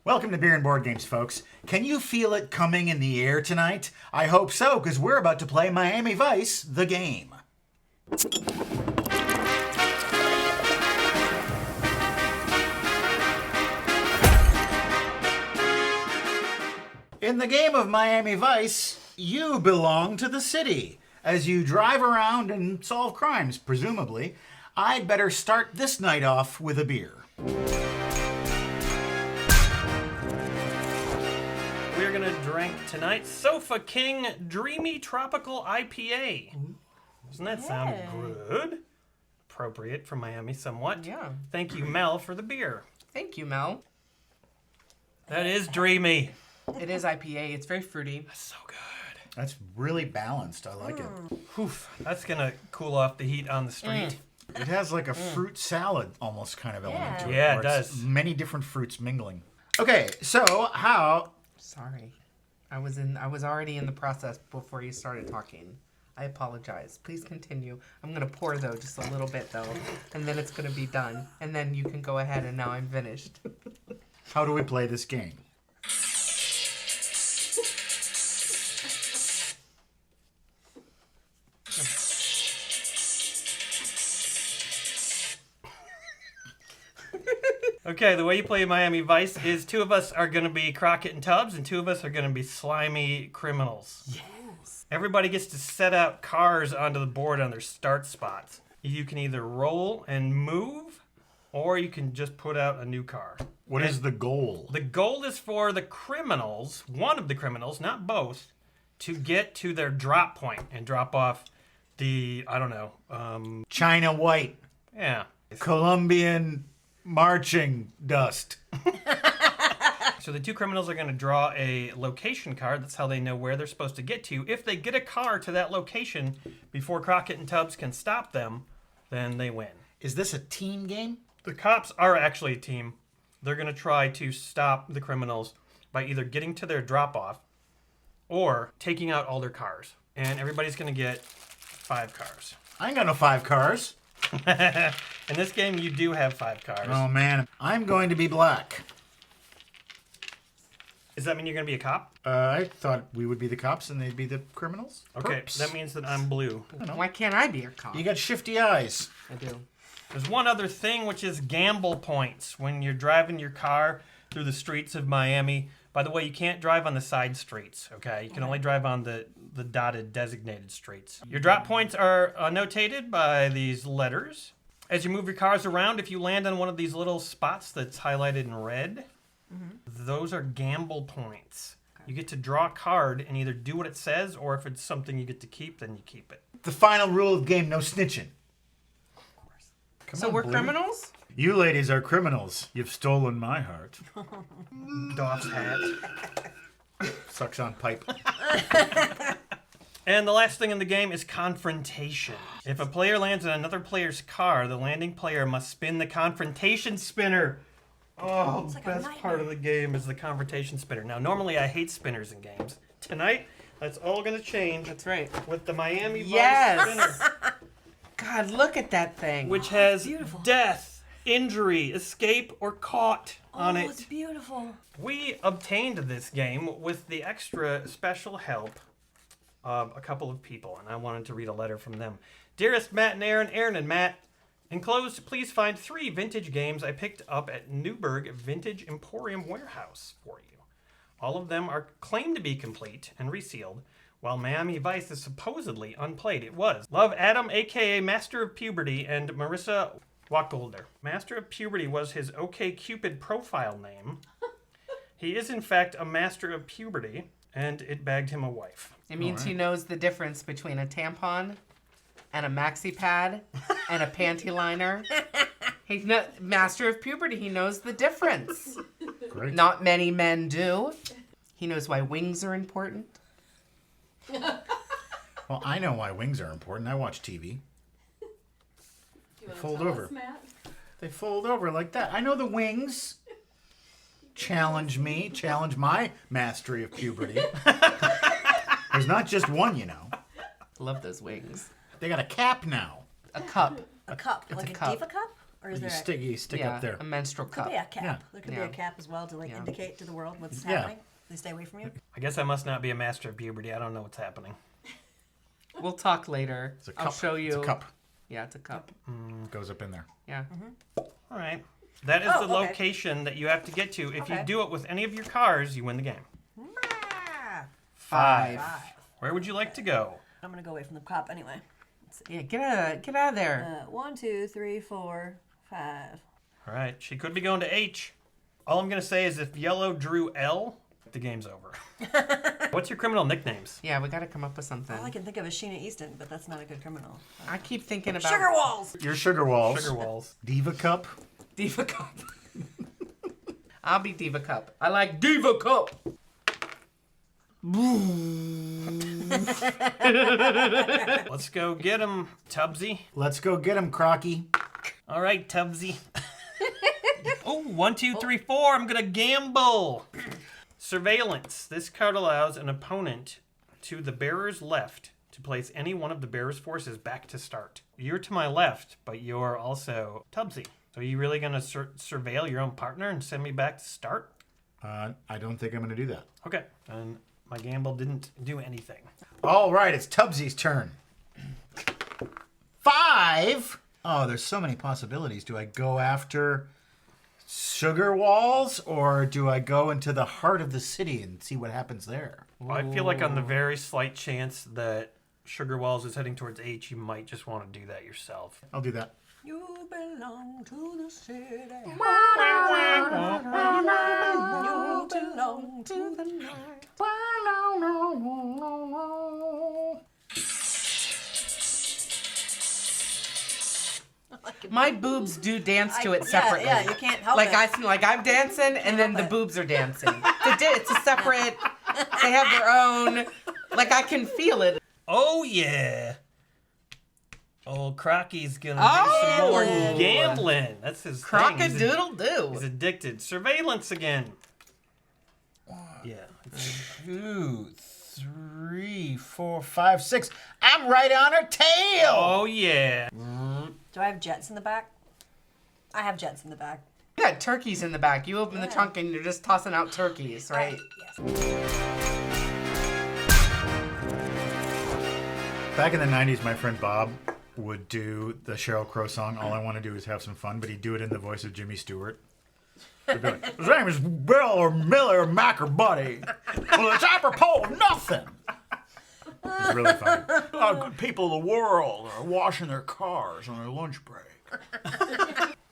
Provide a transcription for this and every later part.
Welcome to Beer and Board Games, folks. Can you feel it coming in the air tonight? I hope so, because we're about to play Miami Vice, the game. In the game of Miami Vice, you belong to the city. As you drive around and solve crimes, presumably, I'd better start this night off with a beer. We're going to drink tonight Sofa King Dreamy Tropical IPA. Doesn't that sound good? Appropriate for Miami somewhat. Yeah. Thank you, Mel, for the beer. Thank you, Mel. That is dreamy. It is IPA. It's very fruity. That's so good. That's really balanced. I like it. Oof, that's going to cool off the heat on the street. It has like a fruit salad almost kind of element to it. Yeah, it where it's does. Many different fruits mingling. Okay, so how... Sorry. I was already in the process before you started talking. I apologize. Please continue. I'm going to pour, though, just a little bit, though. And then it's going to be done. And then you can go ahead, and now I'm finished. How do we play this game? Okay, the way you play Miami Vice is two of us are going to be Crockett and Tubbs, and two of us are going to be slimy criminals. Yes. Everybody gets to set out cars onto the board on their start spots. You can either roll and move, or you can just put out a new car. What is the goal? The goal is for the criminals, one of the criminals, not both, to get to their drop point and drop off the, I don't know, China white. yeah. Colombian marching dust. So the two criminals are going to draw a location card. That's how they know where they're supposed to get to. If they get a car to that location before Crockett and Tubbs can stop them, then they win. Is this a team game? The cops are actually a team. They're going to try to stop the criminals by either getting to their drop-off or taking out all their cars. And everybody's going to get 5 cars. I ain't got no 5 cars. In this game, you do have 5 cars. Oh, man. I'm going to be black. Does that mean you're going to be a cop? I thought we would be the cops and they'd be the criminals. Okay, Perps. that means that I'm blue. Why can't I be your cop? You got shifty eyes. I do. There's one other thing, which is gamble points. When you're driving your car through the streets of Miami, by the way, you can't drive on the side streets, okay? You can only drive on the dotted designated streets. Your drop points are notated by these letters. As you move your cars around, if you land on one of these little spots that's highlighted in red, those are gamble points. You get to draw a card and either do what it says, or if it's something you get to keep, then you keep it. The final rule of the game, no snitching. Come So on, we're Blue. criminals? You ladies are criminals. You've stolen my heart. Doff's hat. Sucks on pipe. And the last thing in the game is confrontation. If a player lands in another player's car, the landing player must spin the confrontation spinner. Oh, the best part of the game is the confrontation spinner. Now, normally I hate spinners in games. Tonight, that's all going to change. That's right. With the Miami Vice Yes. spinner, God, look at that thing. which has beautiful. death, injury, escape, or caught on it. Oh, it's beautiful. We obtained this game with the extra special help of a couple of people, and I wanted to read a letter from them. Dearest Matt and Aaron and Matt, enclosed, please find 3 vintage games I picked up at Newburgh Vintage Emporium Warehouse for you. All of them are claimed to be complete and resealed, while Miami Vice is supposedly unplayed. It was. Love Adam, a.k.a. Master of Puberty, and Marissa Wacholder. Master of Puberty was his OkCupid profile name. He is, in fact, a Master of Puberty, and it bagged him a wife. It means he knows the difference between a tampon and a maxi pad and a panty liner. He's not master of puberty. He knows the difference. Great. Not many men do. He knows why wings are important. Well, I know why wings are important. I watch TV. You wanna Fold tell over. us, Matt? They fold over like that. I know the wings. Challenge me. Challenge my mastery of puberty. There's not just one, you know. Love those wings. They got a cap now. A cup. A cup, It's like a a cup. diva cup? Or is You there stick up there. a menstrual could cup. be a cap? Yeah. There could be Yeah. a cap as well to like Yeah. indicate to the world what's Yeah. happening. They stay away from you. I guess I must not be a master of puberty. I don't know what's happening. We'll talk later. It's a cup. I'll show you. It's a cup. Yeah, it's a cup. Goes up in there. Yeah. All right. That is Oh, the okay. location that you have to get to. If you Okay. do it with any of your cars, you win the game. Ah, 5. Where would you like to go? I'm gonna go away from the cop anyway. Yeah, get out of there. 1, 2, 3, 4, 5. All right. She could be going to H. All I'm going to say is if yellow drew L, the game's over. What's your criminal nicknames? Yeah, we got to come up with something. All I can think of is Sheena Easton, but that's not a good criminal. I keep thinking about Sugar Walls! Your sugar walls. Sugar walls. Diva cup. Diva Cup. I'll be Diva Cup. I like Diva Cup. Let's go get him, Tubbsy. Let's go get him, Crocky. All right, Tubbsy. Oh, 1, 2, 3, 4. I'm going to gamble. Surveillance. This card allows an opponent to the bearer's left to place any one of the bearer's forces back to start. You're to my left, but you're also Tubbsy. So are you really going to surveil your own partner and send me back to start? I don't think I'm going to do that. Okay. And my gamble didn't do anything. All right, it's Tubbsy's turn. 5. Oh, there's so many possibilities. Do I go after sugar walls or do I go into the heart of the city and see what happens there? I feel like on the very slight chance that Sugar Walls is heading towards H, you might just want to do that yourself. I'll do that. You belong to the city. You belong to the night. My boobs do dance to it separately. Yeah, you can't help like it. I'm dancing, and then the help it. boobs are dancing. It's a separate. They have their own. Like I can feel it. Oh, yeah. Old Crocky's gonna do Oh! some more gambling. That's his thing. Crockadoodle He's doo. addicted. Surveillance again. Yeah. 2, 3, 4, 5, 6. I'm right on her tail. Oh, yeah. Do I have jets in the back? I have jets in the back. You got turkeys in the back. You open the trunk and you're just tossing out turkeys, right? Yes. Back in the 90s, my friend Bob would do the Sheryl Crow song, All I Want to Do Is Have Some Fun, but he'd do it in the voice of Jimmy Stewart. He'd be like, his name is Bill or Miller or Mac or Buddy. Well, it's apropos of nothing. It's really funny. Good people of the world are washing their cars on their lunch break.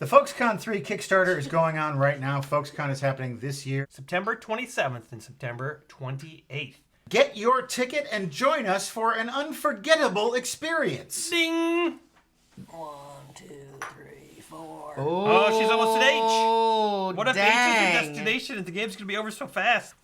The FolksCon 3 Kickstarter is going on right now. FolksCon is happening this year. September 27th and September 28th. Get your ticket and join us for an unforgettable experience. Ding! 1, 2, 3, 4. Oh, she's almost at H. Oh, What if H is your destination and the game's gonna be over so fast?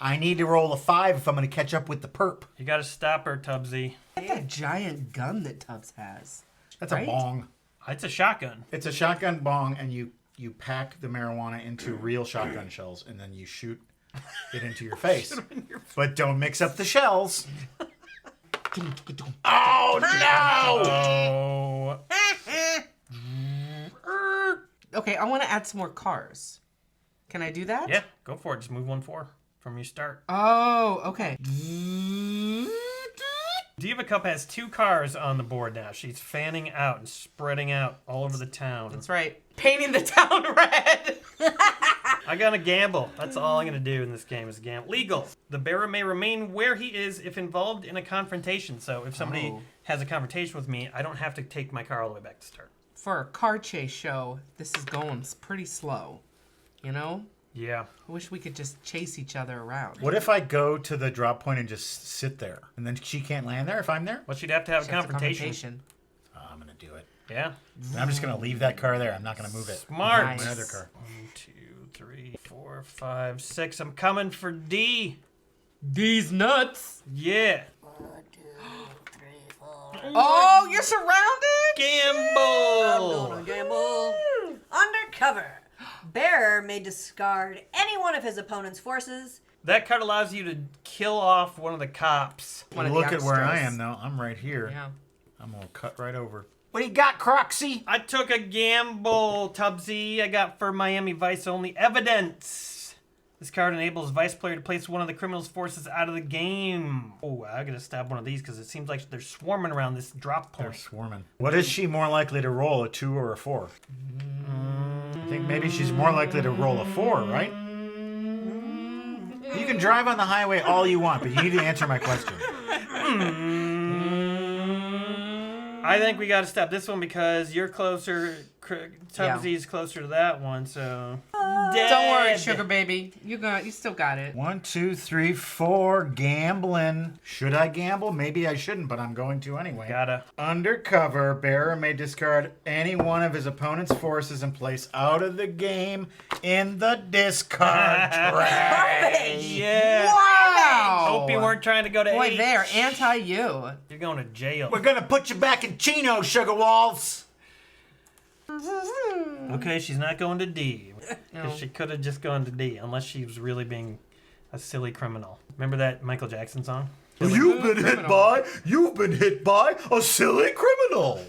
I need to roll a 5 if I'm going to catch up with the perp. You gotta stop her, Tubbsy. Look at that giant gun that Tubbs has. That's Right? a bong. It's a shotgun. It's a shotgun bong, and you pack the marijuana into real shotgun shells, and then you shoot it into your face. But don't mix up the shells. Oh, no! Oh. Okay, I want to add some more cars. Can I do that? Yeah, go for it. Just move 1-4 from your start. Oh, okay. Diva Cup has 2 cars on the board now. She's fanning out and spreading out all over the town. That's right. Painting the town red. I gotta gamble. That's all I'm gonna do in this game is gamble. Legal. The bearer may remain where he is if involved in a confrontation. So if somebody has a confrontation with me, I don't have to take my car all the way back to start. For a car chase show, this is going pretty slow. You know? Yeah. I wish we could just chase each other around. What if I go to the drop point and just sit there? And then she can't land there if I'm there? Well, she'd have to have a That's confrontation. Oh, I'm going to do it. Yeah. And I'm just going to leave that car there. I'm not going to move it. Smart. Nice. My other car. 1, 2, 3, 4, 5, 6. I'm coming for D. These nuts. Yeah. 1, 2, 3, 4. Oh, you're surrounded? Gamble. Going to gamble. Undercover. Bearer may discard any one of his opponent's forces. That card allows you to kill off one of the cops. One of the Look at where I extras. am, though. I'm right here. Yeah. I'm going to cut right over. What do you got, Croxy? I took a gamble, Tubbsy. I got for Miami Vice only evidence. This card enables Vice player to place one of the criminal's forces out of the game. Oh, I gotta stab one of these because it seems like they're swarming around this drop They're point. swarming. What is she more likely to roll, a 2 or a 4? I think maybe she's more likely to roll a 4, right? You can drive on the highway all you want, but you need to answer my question. I think we gotta stop this one because you're closer. Tubbsy's closer to that one, so. Don't worry, sugar baby. You still got it. 1, 2, 3, 4. Gambling. Should I gamble? Maybe I shouldn't, but I'm going to anyway. Gotta. Undercover, bearer may discard any one of his opponent's forces and place out of the game in the discard tray. Yeah. Wow. Hope you weren't trying to go to Boy, H. they're anti-you. You're going to jail. We're gonna put you back in Chino, Sugar Walls. Okay, she's not going to D. No. Because she could have just gone to D, unless she was really being a silly criminal. Remember that Michael Jackson song? You've been hit by a silly criminal.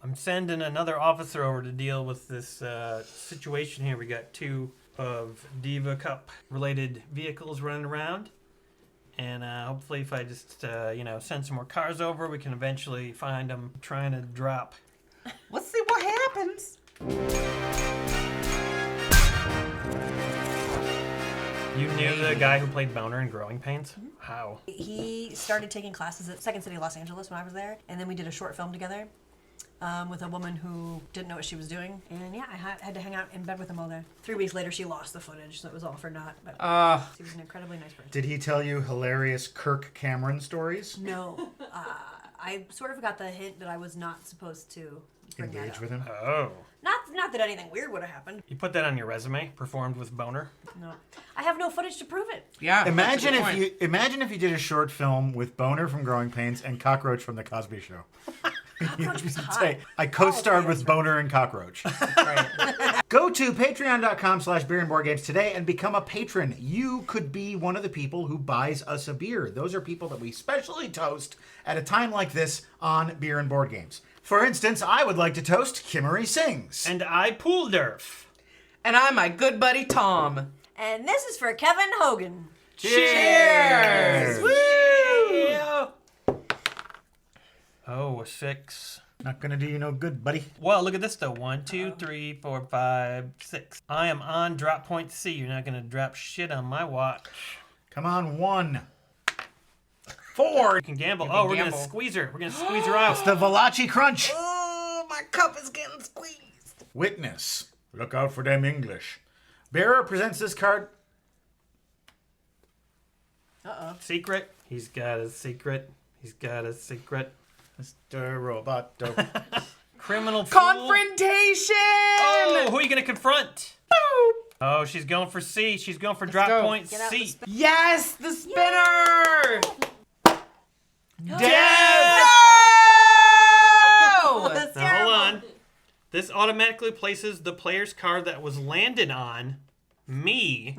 I'm sending another officer over to deal with this situation here. We got 2 of Diva Cup related vehicles running around. And hopefully if I just, send some more cars over, we can eventually find them trying to drop. Let's see what happens. You knew the guy who played Boner in Growing Pains? How? He started taking classes at Second City, Los Angeles when I was there, and then we did a short film together with a woman who didn't know what she was doing. And yeah, I had to hang out in bed with him all day. 3 weeks later, she lost the footage, so it was all for naught. But she was an incredibly nice person. Did he tell you hilarious Kirk Cameron stories? No, I sort of got the hint that I was not supposed to bring that Engage up. with him? Oh. Not that anything weird would have happened. You put that on your resume? Performed with Boner? No, I have no footage to prove it. Yeah. Imagine that's a good point. imagine if you did a short film with Boner from Growing Pains and Cockroach from The Cosby Show. Cockroach was hot. Say, I co-starred with Boner and Cockroach. Right. Go to patreon.com/beerandboardgames today and become a patron. You could be one of the people who buys us a beer. Those are people that we specially toast at a time like this on Beer and Board Games. For instance, I would like to toast Kimmery Sings. And I Pool Derf. And I'm my good buddy Tom. And this is for Kevin Hogan. Cheers! Woo! Oh, a 6. Not gonna do you no good, buddy. Well, look at this though. 1, 2, 3, 4, 5, 6. I am on drop point C. You're not gonna drop shit on my watch. Come on, 1. 4. You can gamble. You can Oh, we're gamble. gonna squeeze her. We're gonna squeeze her out. The Valachi Crunch. Oh, my cup is getting squeezed. Witness. Look out for them English. Bearer presents this card. Secret. He's got a secret. He's got a secret. Mr. Roboto. Criminal fool. Confrontation! Oh, who are you gonna confront? Oh, she's going for C. She's going for drop go. point Get out the C. spin- Yes, the spinner! Dev! No! That's Now terrible. hold on. This automatically places the player's card that was landed on me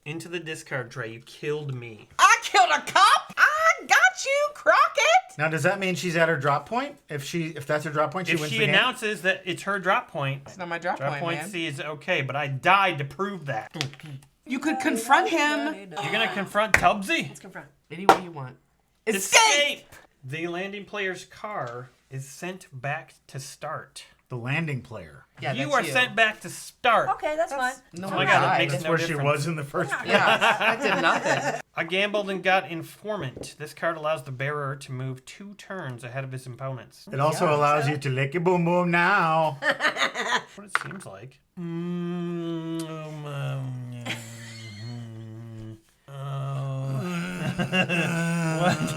into the discard tray. You killed me. I killed a cop! I got you, Crockett! Now, does that mean she's at her drop point? If that's her drop point, she If wins she the game? announces that it's her drop point, It's not my drop, drop point man. C is okay, but I died to prove that. You could confront him You're gonna confront Tubbsy? Let's confront. any way you want. Escape! The landing player's car is sent back to start. The landing player. Yeah, You that's are sent back to start. Okay, that's fine. No Oh one my God, that died. makes That's no where she difference. was in the first place. Yeah, I did nothing. I gambled and got informant. This card allows the bearer to move 2 turns ahead of his opponents. It also allows you to lick your boom boom now. That's what it seems like. One,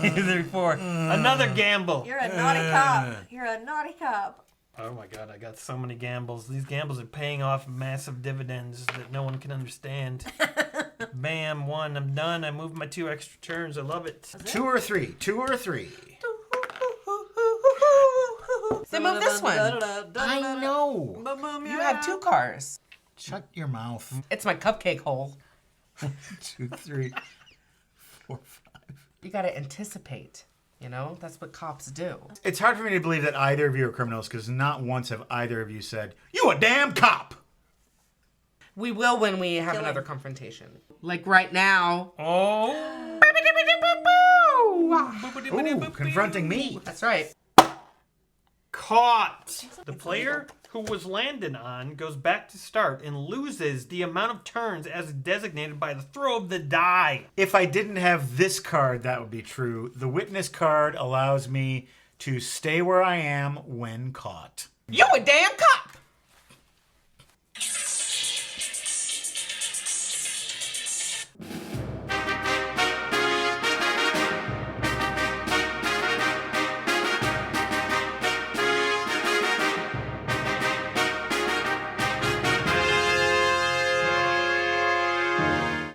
2, 3, 4. Another gamble. You're a naughty cop. You're a naughty cop. Oh my god, I got so many gambles. These gambles are paying off massive dividends that no one can understand. Bam, 1, I'm done. I moved my 2 extra turns. I love it. 2 or 3. 2 or 3. Then move this one. I know. You have 2 cars. Shut your mouth. It's my cupcake hole. 1, 2, 3, 4, 5. You gotta anticipate. You know, that's what cops do. It's hard for me to believe that either of you are criminals because not once have either of you said, "You a damn cop." We will when we have another confrontation. Like right now. Oh. Ooh, confronting me. That's right. Caught. The player who was landed on goes back to start and loses the amount of turns as designated by the throw of the die. If I didn't have this card, that would be true. The witness card allows me to stay where I am when caught. You a damn cop!